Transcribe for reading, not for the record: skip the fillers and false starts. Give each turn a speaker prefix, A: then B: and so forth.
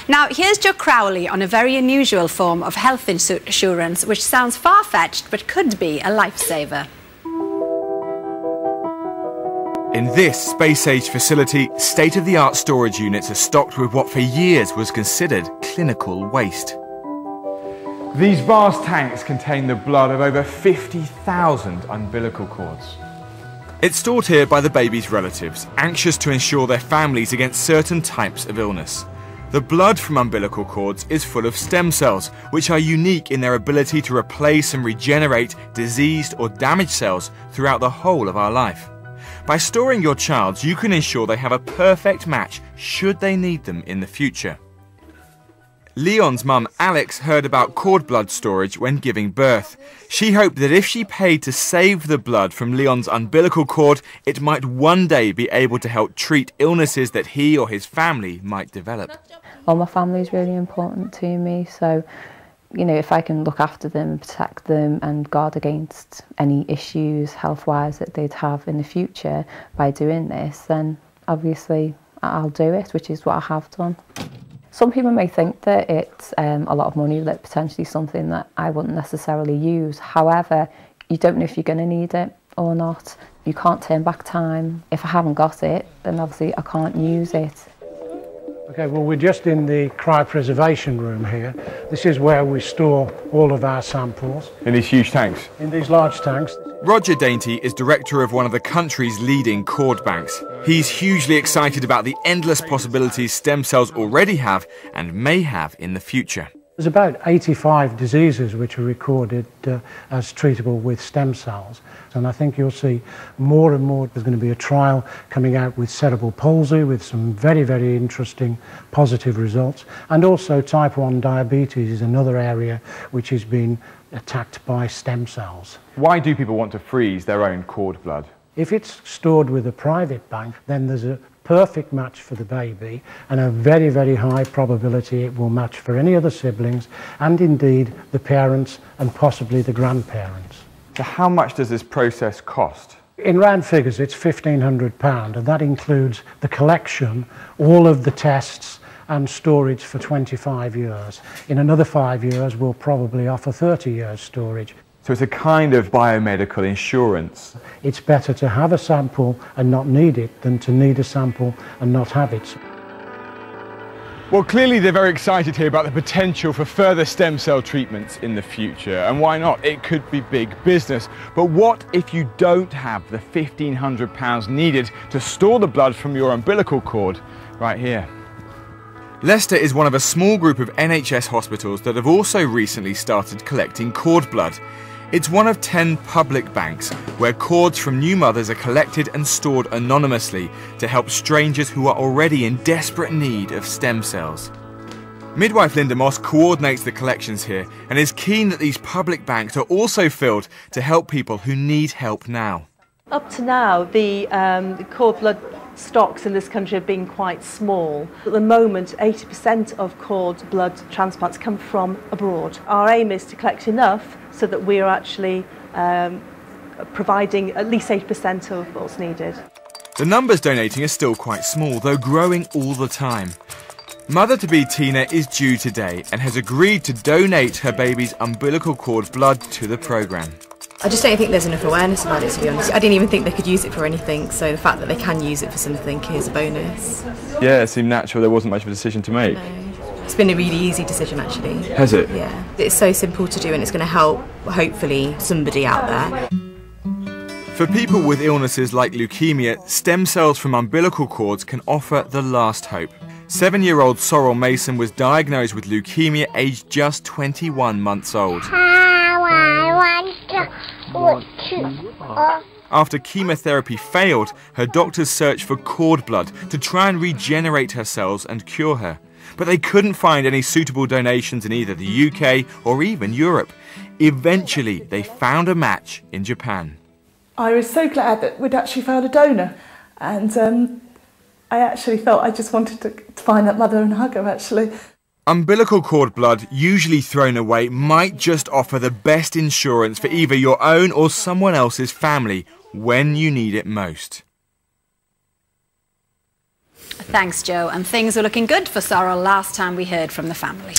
A: Now, here's Joe Crowley on a very unusual form of health insurance, which sounds far-fetched but could be a lifesaver.
B: In this space-age facility, state-of-the-art storage units are stocked with what for years was considered clinical waste. These vast tanks contain the blood of over 50,000 umbilical cords. It's stored here by the baby's relatives, anxious to ensure their families against certain types of illness. The blood from umbilical cords is full of stem cells, which are unique in their ability to replace and regenerate diseased or damaged cells throughout the whole of our life. By storing your child's, you can ensure they have a perfect match should they need them in the future. Leon's mum, Alex, heard about cord blood storage when giving birth. She hoped that if she paid to save the blood from Leon's umbilical cord, it might one day be able to help treat illnesses that he or his family might develop.
C: Well, my family is really important to me, so you know, if I can look after them, protect them and guard against any issues health-wise that they'd have in the future by doing this, then obviously I'll do it, which is what I have done. Some people may think that it's a lot of money, that potentially something that I wouldn't necessarily use. However, you don't know if you're going to need it or not. You can't turn back time. If I haven't got it, then obviously I can't use it.
D: Okay, well, we're just in the cryopreservation room here. This is where we store all of our samples.
B: In these huge tanks?
D: In these large tanks.
B: Roger Dainty is director of one of the country's leading cord banks. He's hugely excited about the endless possibilities stem cells already have and may have in the future.
D: There's about 85 diseases which are recorded as treatable with stem cells. And I think you'll see more and more. There's going to be a trial coming out with cerebral palsy with some very, very interesting positive results. And also type 1 diabetes is another area which has been attacked by stem cells.
B: Why do people want to freeze their own cord blood?
D: If it's stored with a private bank, then there's a perfect match for the baby and a very, very high probability it will match for any other siblings and indeed the parents and possibly the grandparents.
B: So how much does this process cost?
D: In round figures it's £1,500 and that includes the collection, all of the tests and storage for 25 years. In another 5 years we'll probably offer 30 years storage.
B: So it's a kind of biomedical insurance.
D: It's better to have a sample and not need it than to need a sample and not have it.
B: Well, clearly they're very excited here about the potential for further stem cell treatments in the future. And why not? It could be big business. But what if you don't have the £1,500 needed to store the blood from your umbilical cord right here? Leicester is one of a small group of NHS hospitals that have also recently started collecting cord blood. It's one of 10 public banks where cords from new mothers are collected and stored anonymously to help strangers who are already in desperate need of stem cells. Midwife Linda Moss coordinates the collections here and is keen that these public banks are also filled to help people who need help now.
E: Up to now, the cord blood stocks in this country have been quite small. At the moment, 80% of cord blood transplants come from abroad. Our aim is to collect enough so that we are actually providing at least 80% of what's needed.
B: The numbers donating are still quite small, though growing all the time. Mother-to-be Tina is due today and has agreed to donate her baby's umbilical cord blood to the programme.
F: I just don't think there's enough awareness about it, to be honest. I didn't even think they could use it for anything, so the fact that they can use it for something is a bonus.
B: Yeah, it seemed natural. There wasn't much of a decision to make.
F: No. It's been a really easy decision, actually.
B: Has it?
F: Yeah. It's so simple to do and it's going to help, hopefully, somebody out there.
B: For people with illnesses like leukemia, stem cells from umbilical cords can offer the last hope. 7-year-old Sorrel Mason was diagnosed with leukemia aged just 21 months old. After chemotherapy failed, her doctors searched for cord blood to try and regenerate her cells and cure her. But they couldn't find any suitable donations in either the UK or even Europe. Eventually, they found a match in Japan.
G: I was so glad that we'd actually found a donor, and I actually felt I just wanted to find that mother and hug her, actually.
B: Umbilical cord blood, usually thrown away, might just offer the best insurance for either your own or someone else's family when you need it most.
A: Thanks, Joe. And things were looking good for Sorrel last time we heard from the family.